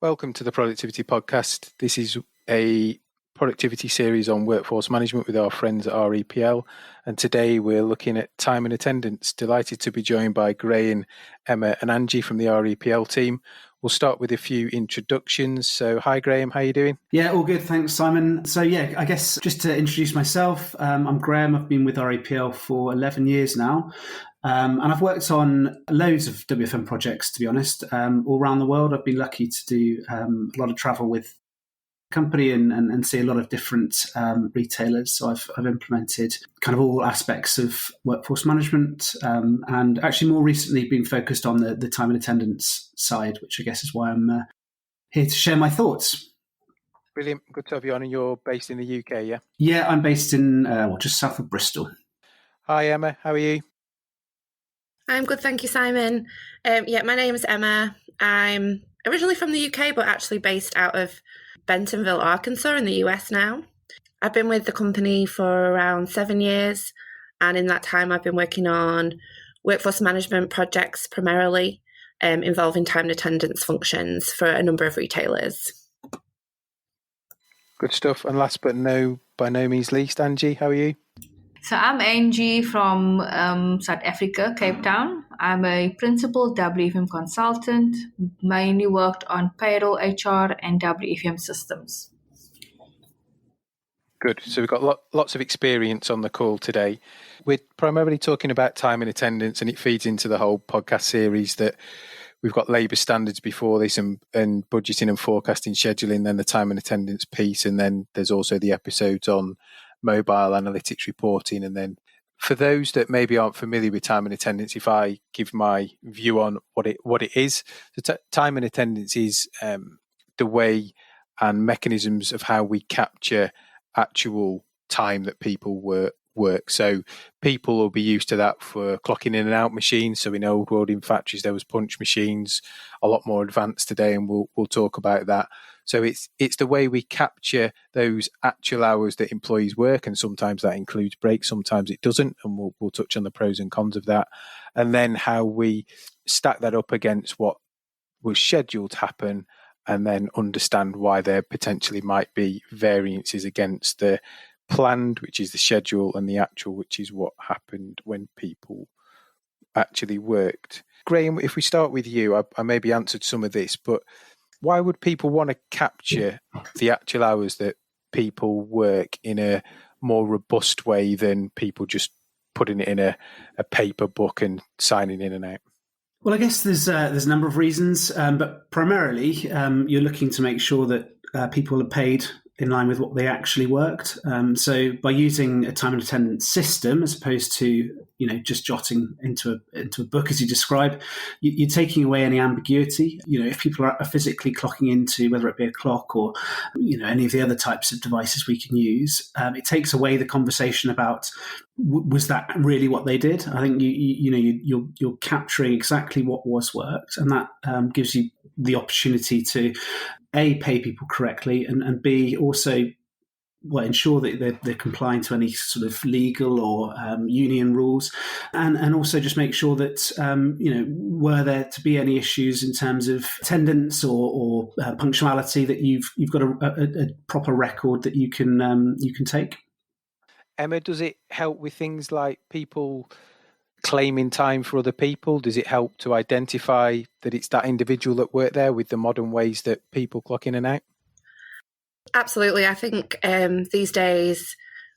Welcome to the Productivity Podcast. This is a productivity series on workforce management with our friends at REPL. And today we're looking at time and attendance. Delighted to be joined by Graham, Emma and Angie from the REPL team. We'll start with a few introductions. So hi Graham, how are you doing? Yeah, all good. Thanks, Simon. So I guess just to introduce myself, I'm Graham. I've been with REPL for 11 years now. And I've worked on loads of WFM projects, to be honest, all around the world. I've been lucky to do a lot of travel with the company and see a lot of different retailers. So I've implemented kind of all aspects of workforce management and actually more recently been focused on the time and attendance side, which I guess is why I'm here to share my thoughts. Brilliant. Good to have you on. And you're based in the UK, yeah? Yeah, I'm based in just south of Bristol. Hi Emma, how are you? I'm good, thank you, Simon. My name is Emma. I'm originally from the UK, but actually based out of Bentonville, Arkansas in the US now. I've been with the company for around 7 years, and in that time I've been working on workforce management projects primarily involving time and attendance functions for a number of retailers. Good stuff. And last but by no means least, Angie, how are you? So I'm Angie from South Africa, Cape Town. I'm a principal WFM consultant, mainly worked on payroll, HR, and WFM systems. Good. So we've got lots of experience on the call today. We're primarily talking about time and attendance, and it feeds into the whole podcast series that we've got labour standards before this and budgeting and forecasting, scheduling, then the time and attendance piece, and then there's also the episodes on mobile analytics reporting. And then for those that maybe aren't familiar with time and attendance, if I give my view on what it is, time and attendance is the way and mechanisms of how we capture actual time that people work. So people will be used to that for clocking in and out machines. So in old world in factories, there was punch machines, a lot more advanced today, and we'll talk about that. So it's the way we capture those actual hours that employees work, and sometimes that includes breaks, sometimes it doesn't, and we'll touch on the pros and cons of that. And then how we stack that up against what was scheduled to happen, and then understand why there potentially might be variances against the planned, which is the schedule, and the actual, which is what happened when people actually worked. Graham, if we start with you, I maybe answered some of this, but why would people want to capture the actual hours that people work in a more robust way than people just putting it in a paper book and signing in and out? Well, I guess there's a number of reasons, but primarily you're looking to make sure that people are paid in line with what they actually worked. So by using a time and attendance system, as opposed to just jotting into a book as you describe, you're taking away any ambiguity. If people are physically clocking into, whether it be a clock or any of the other types of devices we can use, it takes away the conversation about was that really what they did. I think you're capturing exactly what was worked, and that gives you the opportunity to A, pay people correctly, and B, also ensure that they're complying to any sort of legal or union rules, and also just make sure that were there to be any issues in terms of attendance or punctuality, that you've got a proper record that you can take. Emma, does it help with things like people claiming time for other people? Does it help to identify that it's that individual that worked there with the modern ways that people clock in and out? Absolutely. I think these days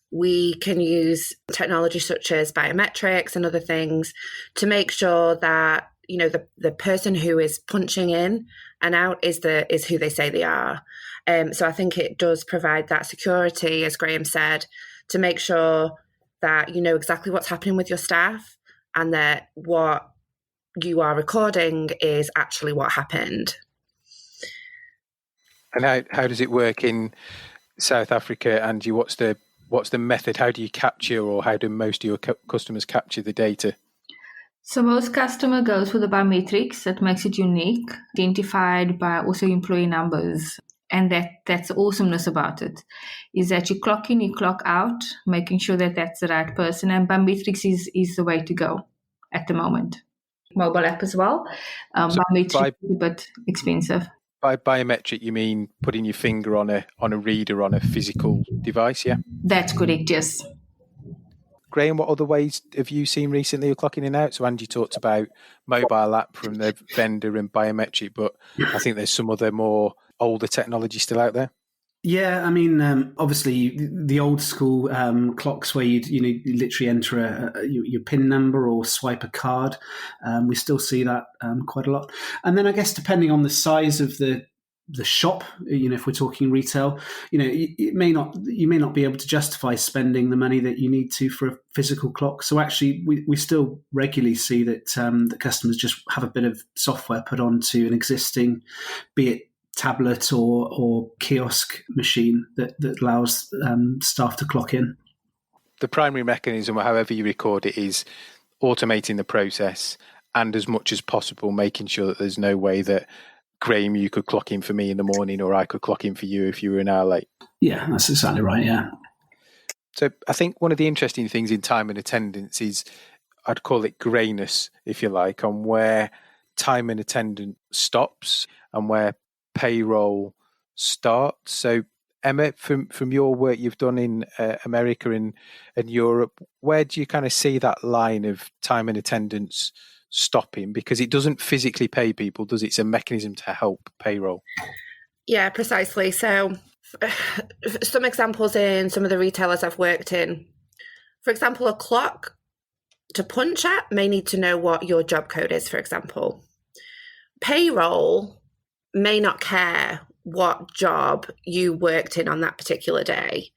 we can use technology such as biometrics and other things to make sure that the person who is punching in and out is who they say they are. So I think it does provide that security, as Graham said, to make sure that you know exactly what's happening with your staff, and that what you are recording is actually what happened. And how does it work in South Africa, Angie? What's the method? How do you capture, or how do most of your customers capture the data? So most customer goes with the biometrics. That makes it unique, identified by also employee numbers. And that's the awesomeness about it, is that you clock in, you clock out, making sure that that's the right person. And biometrics is the way to go at the moment. Mobile app as well. Biometrics is a bit expensive. By biometric, you mean putting your finger on a reader on a physical device, yeah? That's correct, yes. Graham, what other ways have you seen recently of clocking in and out? So Angie talked about mobile app from the vendor and biometric, but I think there's some other more older technology still out there. Yeah, I mean, obviously the old school clocks where you literally enter your PIN number or swipe a card. We still see that quite a lot. And then I guess depending on the size of the shop, if we're talking retail, you may not be able to justify spending the money that you need to for a physical clock. So actually, we still regularly see that the customers just have a bit of software put onto an existing, be it tablet or kiosk machine that allows staff to clock in. The primary mechanism, or however you record it, is automating the process and as much as possible making sure that there's no way that, Graham, you could clock in for me in the morning or I could clock in for you if you were an hour late. Yeah, that's exactly right, yeah. So I think one of the interesting things in time and attendance is, I'd call it greyness, if you like, on where time and attendance stops and where payroll starts. So Emma, from your work you've done in America and Europe, where do you kind of see that line of time and attendance stopping? Because it doesn't physically pay people, does it? It's a mechanism to help payroll. Yeah, precisely. So some examples in some of the retailers I've worked in. For example, a clock to punch at may need to know what your job code is, for example. Payroll may not care what job you worked in on that particular day.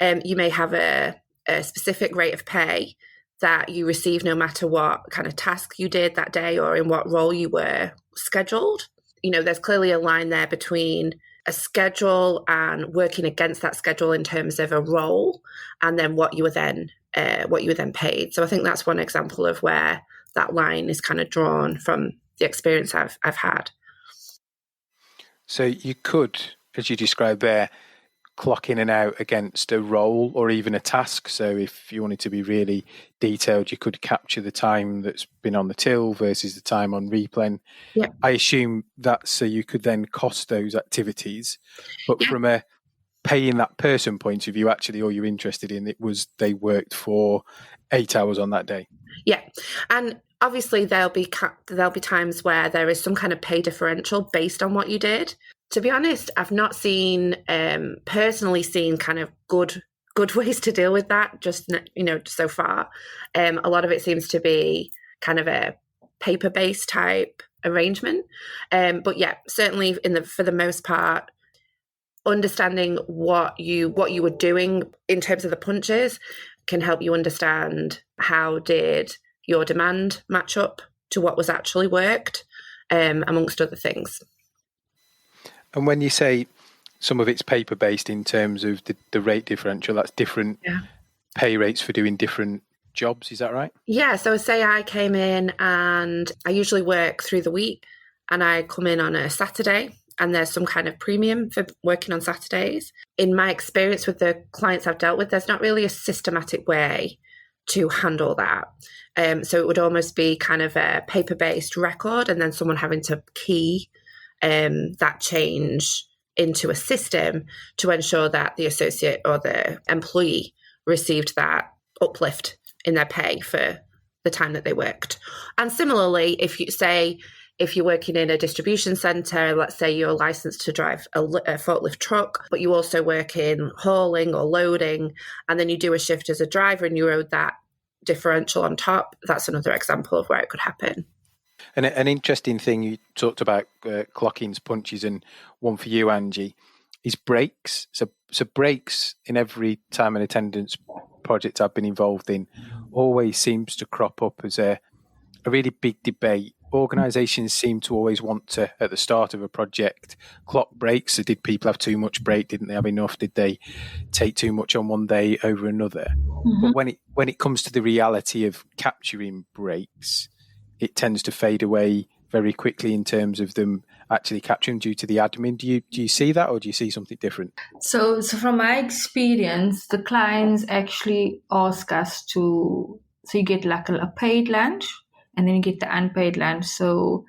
You may have a specific rate of pay that you receive no matter what kind of task you did that day or in what role you were scheduled. There's clearly a line there between a schedule and working against that schedule in terms of a role, and then what you were then paid. So I think that's one example of where that line is kind of drawn from the experience I've had. So you could, as you described there, clock in and out against a role or even a task. So if you wanted to be really detailed, you could capture the time that's been on the till versus the time on RePL. Yeah. I assume that's so you could then cost those activities. But from a paying that person point of view, actually all you're interested in, it was they worked for 8 hours on that day. Yeah. And obviously, there'll be times where there is some kind of pay differential based on what you did. To be honest, I've not personally seen kind of good ways to deal with that. Just so far, a lot of it seems to be kind of a paper-based type arrangement. But yeah, certainly for the most part, understanding what you were doing in terms of the punches can help you understand how did your demand match up to what was actually worked, amongst other things. And when you say some of it's paper-based in terms of the rate differential, that's different pay rates for doing different jobs, is that right? Yeah, so say I came in and I usually work through the week and I come in on a Saturday and there's some kind of premium for working on Saturdays. In my experience with the clients I've dealt with, there's not really a systematic way to handle that. So it would almost be kind of a paper-based record and then someone having to key that change into a system to ensure that the associate or the employee received that uplift in their pay for the time that they worked. And similarly, if you're working in a distribution centre, let's say you're licensed to drive a forklift truck, but you also work in hauling or loading, and then you do a shift as a driver and you owed that differential on top, that's another example of where it could happen. And an interesting thing you talked about, clock-ins, punches, and one for you, Angie, is breaks. So breaks in every time and attendance project I've been involved in always seems to crop up as a really big debate. Organisations seem to always want to, at the start of a project, clock breaks. So did people have too much break? Didn't they have enough? Did they take too much on one day over another? Mm-hmm. But when it comes to the reality of capturing breaks, it tends to fade away very quickly in terms of them actually capturing due to the admin. Do you see that, or do you see something different? So from my experience, the clients actually ask us so you get like a paid lunch, and then you get the unpaid lunch. So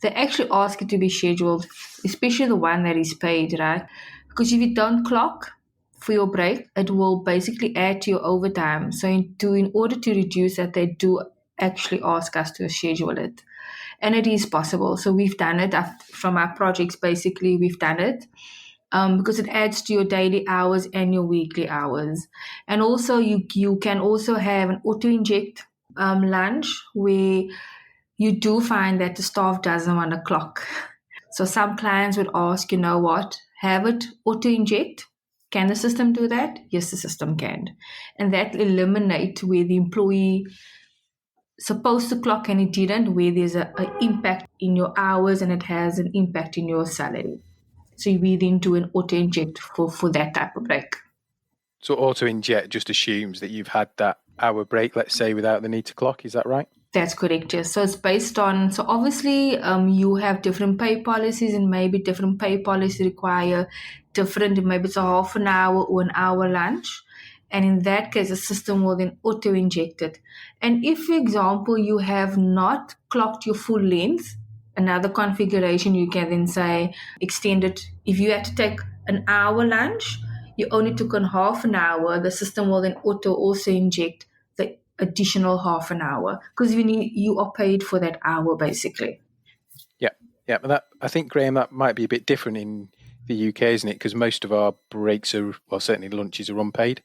they actually ask it to be scheduled, especially the one that is paid, right? Because if you don't clock for your break, it will basically add to your overtime. So in order to reduce that, they do actually ask us to schedule it. And it is possible. So we've done it from our projects. Basically, we've done it because it adds to your daily hours and your weekly hours. And also, you can also have an auto-inject lunch where you do find that the staff doesn't want to clock. So some clients would ask, you know what, have it auto-inject. Can the system do that? Yes, the system can. And that eliminates where the employee supposed to clock and it didn't, where there's an impact in your hours and it has an impact in your salary. So we then do an auto-inject for that type of break. So auto-inject just assumes that you've had that hour break, let's say, without the need to clock. Is that right? That's correct, yes. So it's based on, so obviously you have different pay policies, and maybe different pay policies require different, maybe it's a half an hour or an hour lunch. And in that case, the system will then auto-inject it. And if, for example, you have not clocked your full length, another configuration, you can then say extend it. If you had to take an hour lunch, you only took on half an hour, the system will then also inject the additional half an hour, because you are paid for that hour, basically. Yeah. But that, I think, Graham, that might be a bit different in the UK, isn't it? Because most of our breaks are, well, certainly lunches are unpaid.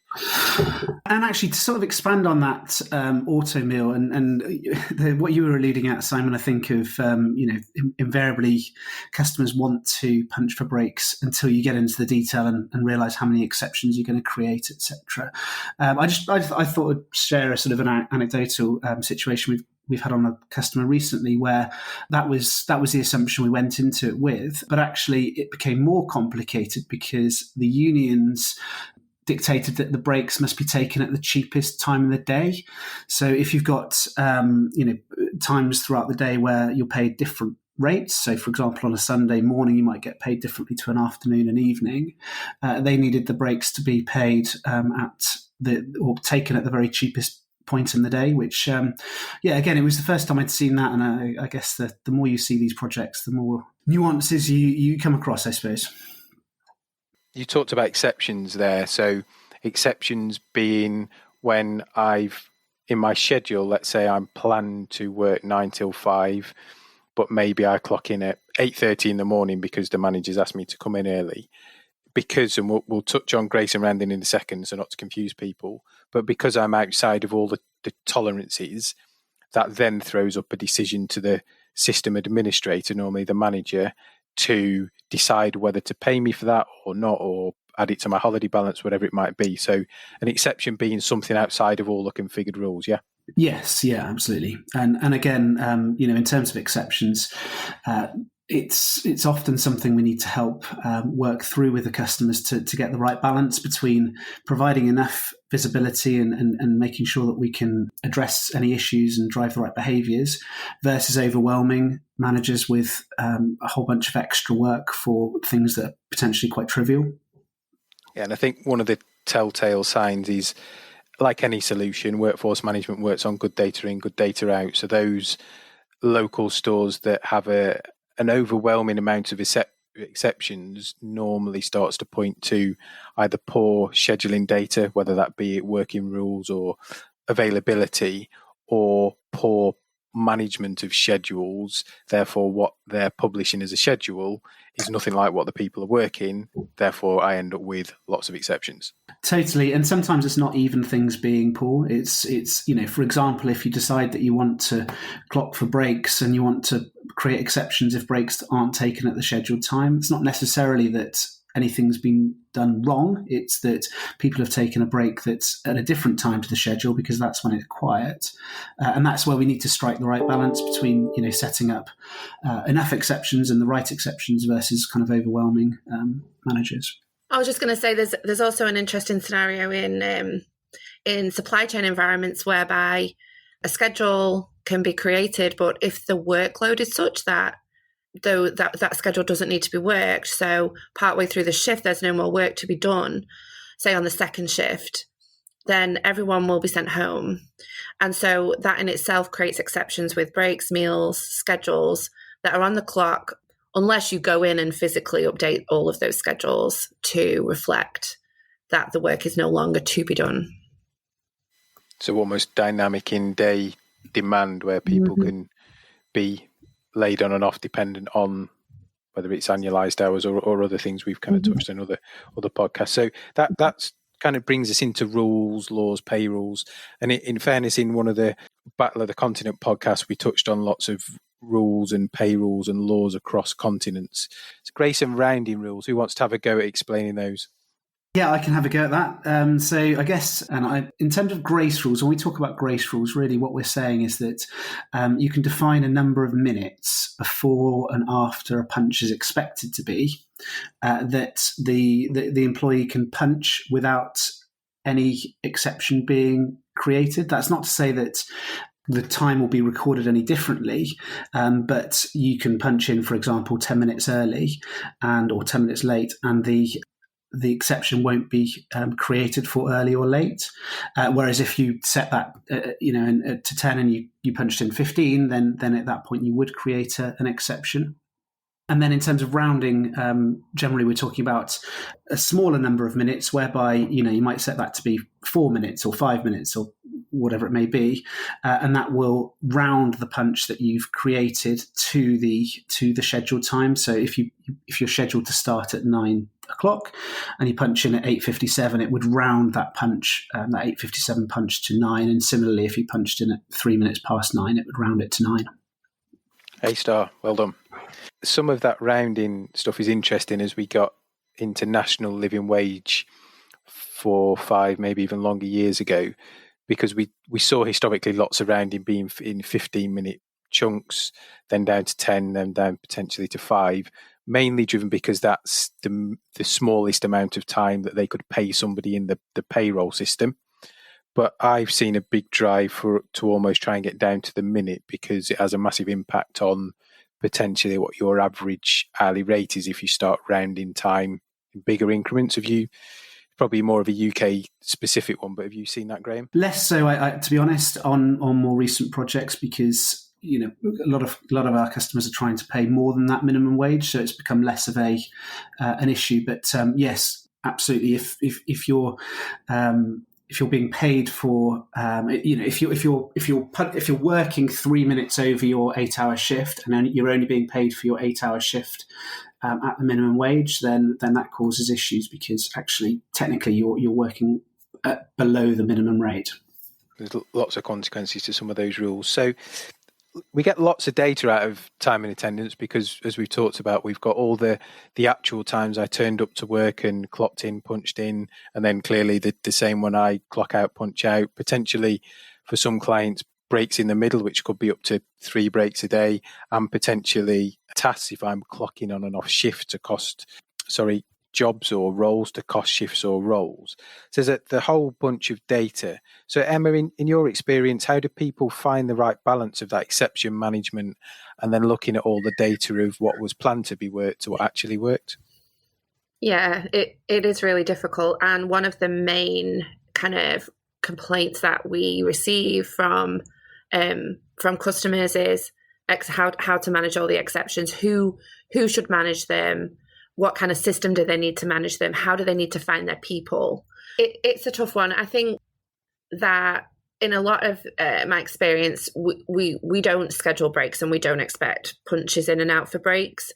And actually, to sort of expand on that auto meal and what you were alluding at, Simon, I think of, invariably customers want to punch for breaks until you get into the detail and realise how many exceptions you're going to create, etc. I thought I'd share a sort of an anecdotal situation we've had on a customer recently where that was the assumption we went into it with, but actually it became more complicated because the unions dictated that the breaks must be taken at the cheapest time of the day. So if you've got times throughout the day where you're paid different rates, so for example on a Sunday morning you might get paid differently to an afternoon and evening, they needed the breaks to be paid or taken at the very cheapest point in the day, which again, it was the first time I'd seen that, and I guess the more you see these projects, the more nuances you come across, I suppose. You talked about exceptions there. So exceptions being when in my schedule, let's say I'm planned to work 9 till 5, but maybe I clock in at 8:30 in the morning because the manager's asked me to come in early. Because, and we'll touch on grace and rounding in a second, so not to confuse people, but because I'm outside of all the tolerances, that then throws up a decision to the system administrator, normally the manager, to decide whether to pay me for that or not, or add it to my holiday balance, whatever it might be. So an exception being something outside of all the configured rules, yeah? Yes, yeah, absolutely. And again, in terms of exceptions, it's often something we need to help work through with the customers to get the right balance between providing enough visibility and making sure that we can address any issues and drive the right behaviours versus overwhelming managers with a whole bunch of extra work for things that are potentially quite trivial. Yeah, and I think one of the telltale signs is, like any solution, workforce management works on good data in, good data out. So those local stores that have an overwhelming amount of exceptions normally starts to point to either poor scheduling data, whether that be working rules or availability, or poor management of schedules. Therefore, what they're publishing as a schedule is nothing like what the people are working. Therefore, I end up with lots of exceptions. Totally. And sometimes it's not even things being poor. It's for example, if you decide that you want to clock for breaks and you want to create exceptions if breaks aren't taken at the scheduled time, it's not necessarily that anything's been done wrong. It's that people have taken a break that's at a different time to the schedule because that's when it's quiet. And that's where we need to strike the right balance between, setting up enough exceptions and the right exceptions versus kind of overwhelming managers. I was just going to say there's also an interesting scenario in supply chain environments whereby a schedule can be created, but if the workload is such that that schedule doesn't need to be worked, so partway through the shift there's no more work to be done, say on the second shift, then everyone will be sent home. And so that in itself creates exceptions with breaks, meals, schedules that are on the clock, unless you go in and physically update all of those schedules to reflect that the work is no longer to be done. So almost dynamic in-day demand where people can be laid on and off dependent on whether it's annualized hours or other things we've kind of touched on other podcasts. So that's kind of brings us into rules, laws, payrolls. And in fairness, in one of the Battle of the Continent podcasts, we touched on lots of rules and payrolls and laws across continents. It's Grace and rounding rules. Who wants to have a go at explaining those? Yeah, I can have a go at that. So I guess, in terms of grace rules, when we talk about grace rules, really what we're saying is that you can define a number of minutes before and after a punch is expected to be, that the employee can punch without any exception being created. That's not to say that the time will be recorded any differently, but you can punch in, for example, 10 minutes early or 10 minutes late, and the exception won't be created for early or late. Whereas if you set that, to 10 and you punched in 15, then at that point you would create an exception. And then in terms of rounding, generally we're talking about a smaller number of minutes, whereby you might set that to be 4 minutes or 5 minutes or whatever it may be, and that will round the punch that you've created to the scheduled time. So if you're scheduled to start at 9 o'clock and you punch in at 8:57, it would round that punch, that 8:57 punch, to 9. And similarly, if you punched in at 3 minutes past 9, it would round it to 9. A-star, well done. Some of that rounding stuff is interesting as we got into national living wage 4, 5, maybe even longer years ago, because we saw historically lots of rounding being in 15-minute chunks, then down to 10, then down potentially to 5, mainly driven because that's the smallest amount of time that they could pay somebody in the payroll system. But I've seen a big drive to almost try and get down to the minute, because it has a massive impact on potentially what your average hourly rate is if you start rounding time in bigger increments. Have you, probably more of a UK specific one, but have you seen that, Graham? Less so, I to be honest, on more recent projects, because a lot of our customers are trying to pay more than that minimum wage, so it's become less of an issue. But yes, absolutely. If you're being paid for, if you're working 3 minutes over your 8-hour shift, and you're only being paid for your 8-hour shift at the minimum wage, then that causes issues, because actually, technically, you're working below the minimum rate. There's lots of consequences to some of those rules. So we get lots of data out of time and attendance because, as we've talked about, we've got all the actual times I turned up to work and clocked in, punched in, and then clearly the same when I clock out, punch out. Potentially for some clients, breaks in the middle, which could be up to 3 breaks a day, and potentially tasks if I'm clocking on and off shift to jobs or roles to cost shifts or roles. So there's the whole bunch of data. So Emma, in your experience, how do people find the right balance of that exception management and then looking at all the data of what was planned to be worked to what actually worked? Yeah, it is really difficult. And one of the main kind of complaints that we receive from customers is how to manage all the exceptions, who should manage them, what kind of system do they need to manage them? How do they need to find their people? It's a tough one. I think that in a lot of my experience, we don't schedule breaks, and we don't expect punches in and out for breaks.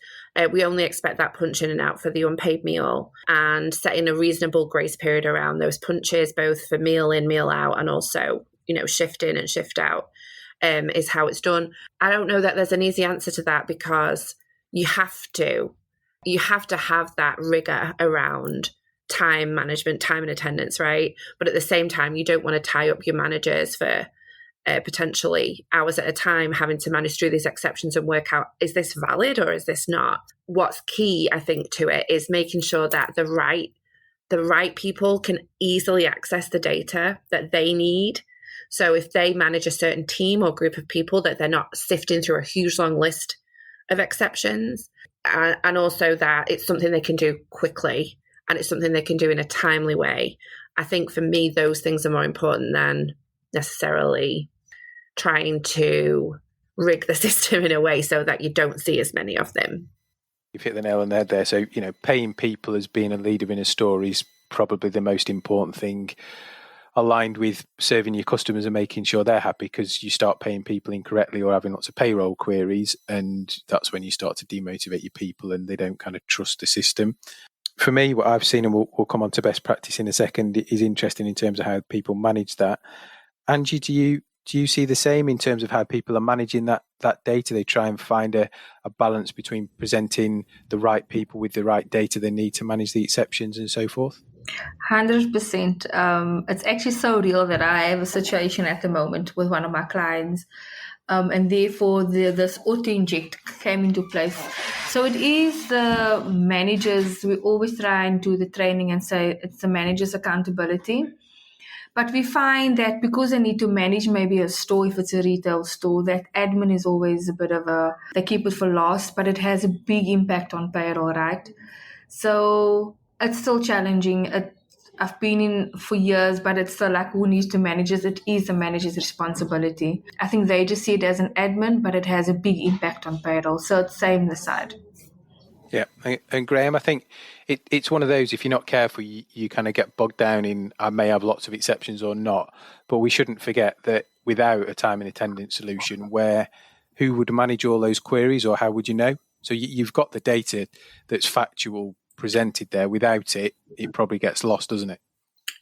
We only expect that punch in and out for the unpaid meal, and setting a reasonable grace period around those punches, both for meal in, meal out, and also, shift in and shift out, is how it's done. I don't know that there's an easy answer to that, because you have to have that rigor around time management, time and attendance, right? But at the same time, you don't want to tie up your managers for potentially hours at a time, having to manage through these exceptions and work out, is this valid or is this not? What's key, I think, to it is making sure that the right people can easily access the data that they need. So if they manage a certain team or group of people, that they're not sifting through a huge long list of exceptions, and also that it's something they can do quickly and it's something they can do in a timely way. I think for me, those things are more important than necessarily trying to rig the system in a way so that you don't see as many of them. You've hit the nail on the head there. So, paying people as being a leader in a store is probably the most important thing, aligned with serving your customers and making sure they're happy, because you start paying people incorrectly or having lots of payroll queries, and that's when you start to demotivate your people and they don't kind of trust the system. For me, what I've seen, and we'll come on to best practice in a second, is interesting in terms of how people manage that. Angie, do you see the same in terms of how people are managing that data? They try and find a balance between presenting the right people with the right data they need to manage the exceptions and so forth? 100%. It's actually so real that I have a situation at the moment with one of my clients, and therefore this auto-inject came into place. So it is the managers. We always try and do the training and say it's the manager's accountability. But we find that because they need to manage maybe a store, if it's a retail store, that admin is always a bit of they keep it for last, but it has a big impact on payroll, right? So it's still challenging. I've been in for years, but it's still like, who needs to manage it? It is the manager's responsibility. I think they just see it as an admin, but it has a big impact on payroll. So it's same the side. Yeah, and Graham, I think it's one of those, if you're not careful, you kind of get bogged down in, I may have lots of exceptions or not, but we shouldn't forget that without a time and attendance solution, who would manage all those queries, or how would you know? So you've got the data that's factual presented there. Without it, it probably gets lost, doesn't it?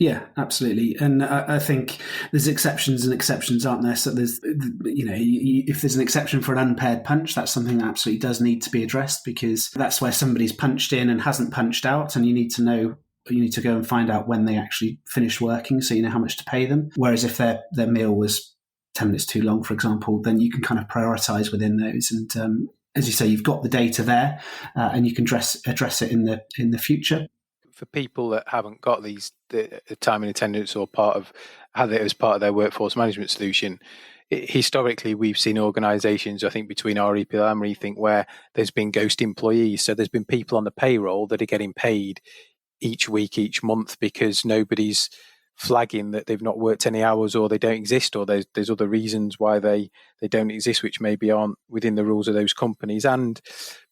Yeah, absolutely. And I think there's exceptions and exceptions, aren't there? So there's, if there's an exception for an unpaired punch, that's something that absolutely does need to be addressed, because that's where somebody's punched in and hasn't punched out, and you need to go and find out when they actually finished working, so you know how much to pay them. Whereas if their meal was 10 minutes too long, for example, then you can kind of prioritize within those. And as you say, you've got the data there, and you can address it in the future. For people that haven't got the time and attendance or had it as part of their workforce management solution, historically we've seen organisations, I think between REPL and ReThink, where there's been ghost employees. So there's been people on the payroll that are getting paid each week, each month, because nobody's flagging that they've not worked any hours, or they don't exist, or there's other reasons why they don't exist, which maybe aren't within the rules of those companies. And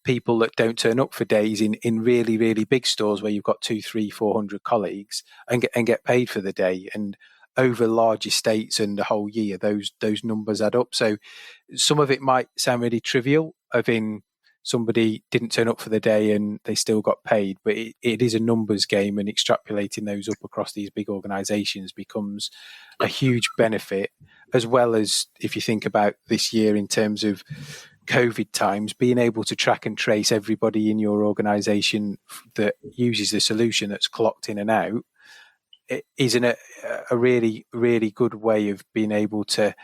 people that don't turn up for days in really, really big stores where you've got 200, 300, 400 colleagues and get paid for the day. And over large estates and a whole year, those numbers add up. So some of it might sound really trivial, of in somebody didn't turn up for the day and they still got paid, but it is a numbers game, and extrapolating those up across these big organisations becomes a huge benefit. As well as, if you think about this year in terms of COVID times, being able to track and trace everybody in your organisation that uses the solution that's clocked in and out, it is a really, really good way of being able to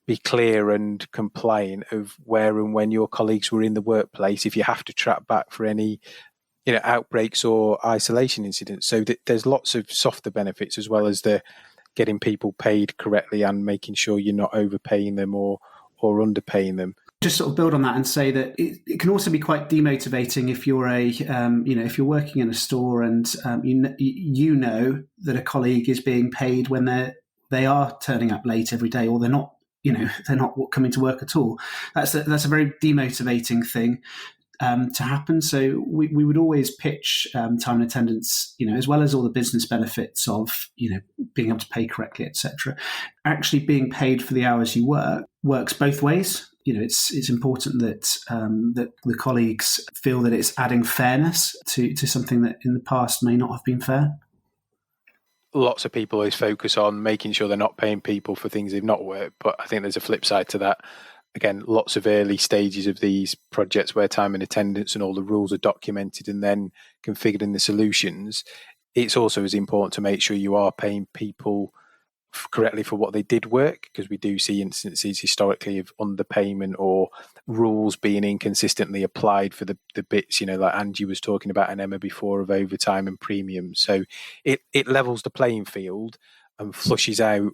be clear and compliant of where and when your colleagues were in the workplace, if you have to track back for any outbreaks or isolation incidents. So there's lots of softer benefits, as well as the getting people paid correctly and making sure you're not overpaying them or underpaying them. Just sort of build on that and say that it can also be quite demotivating if you're if you're working in a store and you know that a colleague is being paid when they are turning up late every day, or they're not coming to work at all. That's a very demotivating thing to happen. So we would always pitch time and attendance, as well as all the business benefits of being able to pay correctly, etc. Actually being paid for the hours you work works both ways. It's important that that the colleagues feel that it's adding fairness to something that in the past may not have been fair. Lots of people always focus on making sure they're not paying people for things they've not worked, but I think there's a flip side to that. Again, lots of early stages of these projects where time and attendance and all the rules are documented and then configured in the solutions. It's also as important to make sure you are paying people correctly for what they did work, because we do see instances historically of underpayment or rules being inconsistently applied for the bits, like Angie was talking about and Emma before, of overtime and premiums. So it levels the playing field and flushes out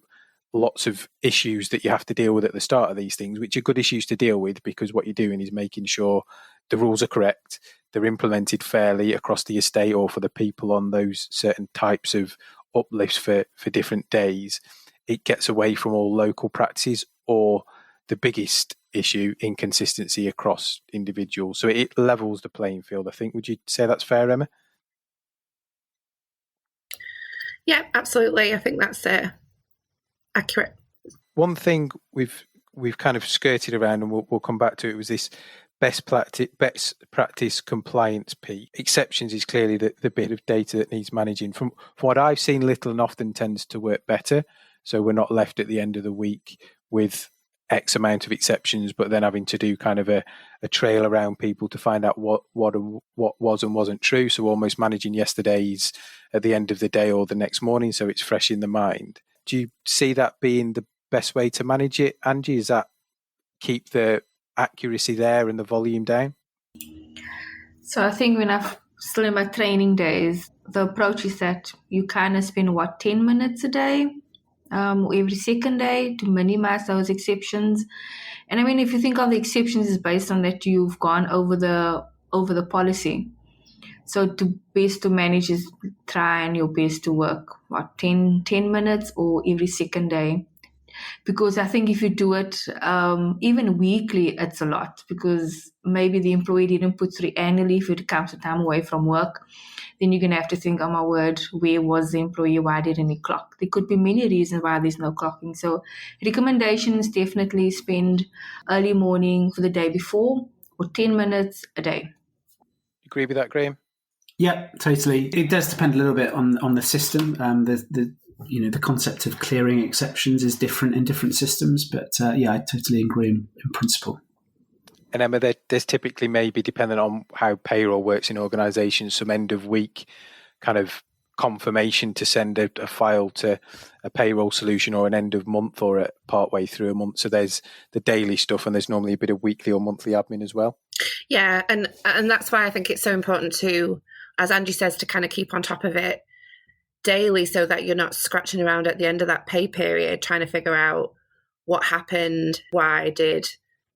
lots of issues that you have to deal with at the start of these things, which are good issues to deal with, because what you're doing is making sure the rules are correct, they're implemented fairly across the estate or for the people on those certain types of uplifts for different days. It gets away from all local practices or the biggest issue, inconsistency across individuals. So it levels the playing field, I think. Would you say that's fair, Emma? Yeah, absolutely. I think that's accurate. One thing we've kind of skirted around, and we'll come back to it, was this best practice compliance piece. Exceptions is clearly the bit of data that needs managing. From what I've seen, little and often tends to work better. So we're not left at the end of the week with X amount of exceptions, but then having to do kind of a trail around people to find out what was and wasn't true. So almost managing yesterday's at the end of the day or the next morning, so it's fresh in the mind. Do you see that being the best way to manage it, Angie? Is that keep the accuracy there and the volume down? So I think when I'm still in my training days, the approach is that you kind of spend 10 minutes a day, every second day, to minimize those exceptions. And I mean, if you think of the exceptions, is based on that you've gone over the policy. So to best to manage is try and your best to work 10 minutes or every second day. Because I think if you do it even weekly, it's a lot, because maybe the employee didn't put through annually if it comes to time away from work. Then you're going to have to think, oh my word, where was the employee? Why didn't he clock? There could be many reasons why there's no clocking. So recommendations, definitely spend early morning for the day before or 10 minutes a day. Agree with that, Graham? Yeah, totally. It does depend a little bit on the system. The concept of clearing exceptions is different in different systems, but I totally agree in principle. And Emma, there's typically, maybe depending on how payroll works in organisations, some end of week kind of confirmation to send a file to a payroll solution, or an end of month, or part way through a month. So there's the daily stuff, and there's normally a bit of weekly or monthly admin as well. Yeah, and that's why I think it's so important to, as Angie says, to kind of keep on top of it daily, so that you're not scratching around at the end of that pay period trying to figure out what happened. Why did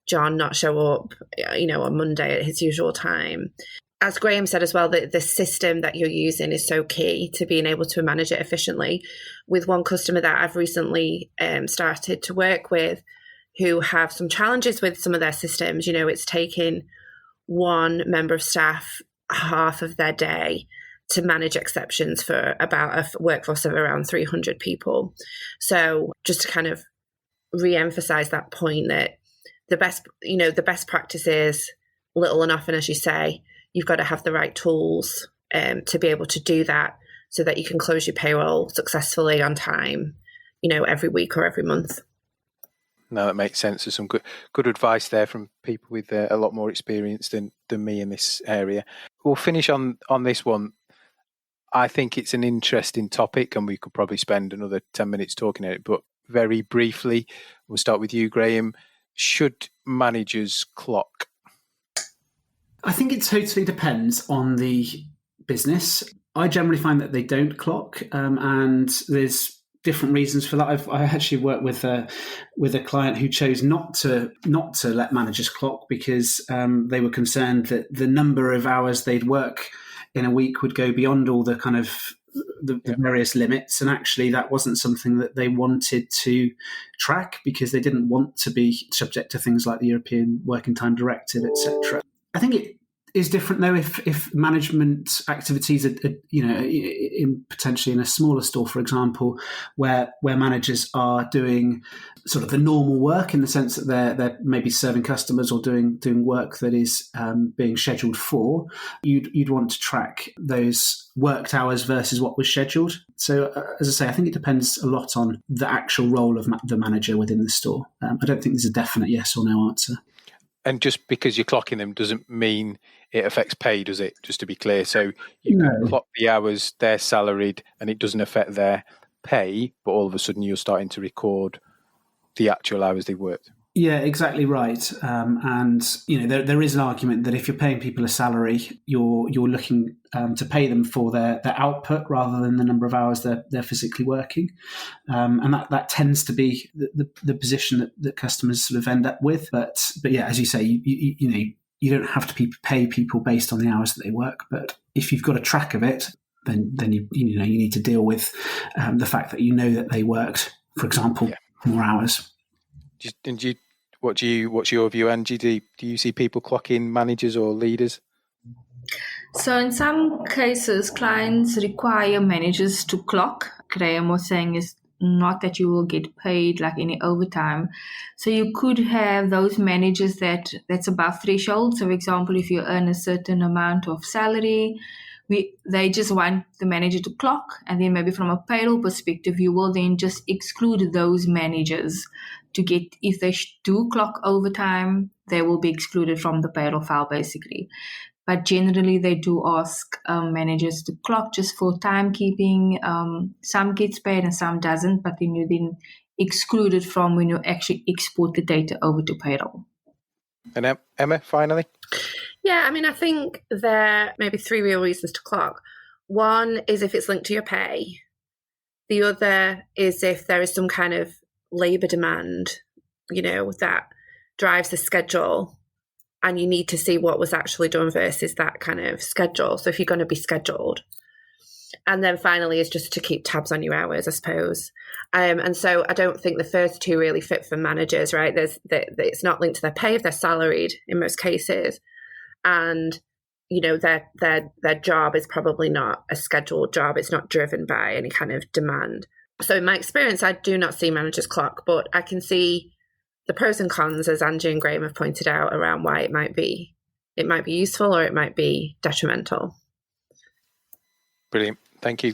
John not show up, on Monday at his usual time? As Graham said as well, the system that you're using is so key to being able to manage it efficiently. With one customer that I've recently started to work with, who have some challenges with some of their systems, it's taking one member of staff half of their day to manage exceptions for about a workforce of around 300 people. So just to kind of re-emphasize that point, that the best practice is little and often, as you say. You've got to have the right tools to be able to do that, so that you can close your payroll successfully on time, every week or every month. No, that makes sense. There's some good advice there from people with a lot more experience than me in this area. We'll finish on this one. I think it's an interesting topic, and we could probably spend another 10 minutes talking about it. But very briefly, we'll start with you, Graham. Should managers clock? I think it totally depends on the business. I generally find that they don't clock, and there's different reasons for that. I actually worked with a client who chose not to let managers clock, because they were concerned that the number of hours they'd work in a week would go beyond all the kind of the various limits, and actually that wasn't something that they wanted to track, because they didn't want to be subject to things like the European Working Time Directive, etc. I think it is different though if management activities are potentially in a smaller store, for example, where managers are doing sort of the normal work, in the sense that they're maybe serving customers or doing work that is being scheduled for. You'd want to track those worked hours versus what was scheduled. So as I say, I think it depends a lot on the actual role of the manager within the store. I don't think there's a definite yes or no answer. And just because you're clocking them doesn't mean it affects pay, does it? Just to be clear. So you can clock the hours, they're salaried, and it doesn't affect their pay, but all of a sudden you're starting to record the actual hours they've worked. Yeah, exactly right. And there is an argument that if you're paying people a salary, you're looking to pay them for their output rather than the number of hours they're physically working, and that tends to be the position that customers sort of end up with. But yeah, as you say, you don't have to pay people based on the hours that they work. But if you've got a track of it, then you need to deal with the fact that that they worked, for example, more hours. What's your view, Angie? Do you see people clocking managers or leaders? So in some cases, clients require managers to clock. Graham was saying is not that you will get paid like any overtime. So you could have those managers that's above threshold. So for example, if you earn a certain amount of salary, they just want the manager to clock, and then maybe from a payroll perspective, you will then just exclude those managers to get, if they do clock overtime, they will be excluded from the payroll file basically. But generally, they do ask managers to clock just for timekeeping. Some gets paid and some doesn't, but then you're then excluded from when you actually export the data over to payroll. And Emma, finally? Yeah, I mean, I think there may be three real reasons to clock. One is if it's linked to your pay. The other is if there is some kind of labour demand, that drives the schedule, and you need to see what was actually done versus that kind of schedule. So if you're going to be scheduled. And then finally is just to keep tabs on your hours, I suppose. And so I don't think the first two really fit for managers, right? It's not linked to their pay if they're salaried in most cases. And, their job is probably not a scheduled job. It's not driven by any kind of demand. So in my experience, I do not see managers clock, but I can see the pros and cons, as Angie and Graham have pointed out, around why it might be useful or it might be detrimental. Brilliant, thank you,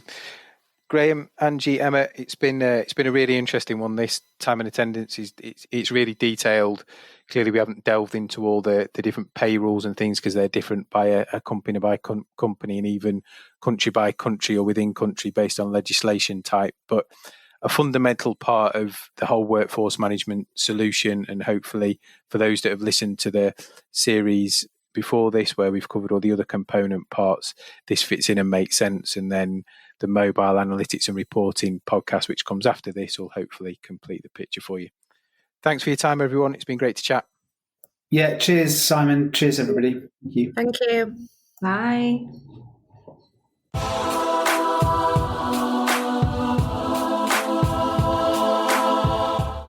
Graham, Angie, Emma. It's been a really interesting one. This time and attendance it's really detailed. Clearly, we haven't delved into all the different pay rules and things because they're different by a company by company and even country by country or within country based on legislation type, but a fundamental part of the whole workforce management solution. And hopefully for those that have listened to the series before this, where we've covered all the other component parts, this fits in and makes sense. And then the mobile analytics and reporting podcast, which comes after this, will hopefully complete the picture for you. Thanks for your time, everyone. It's been great to chat. Yeah, cheers, Simon. Cheers, everybody. Thank you. Thank you. Bye.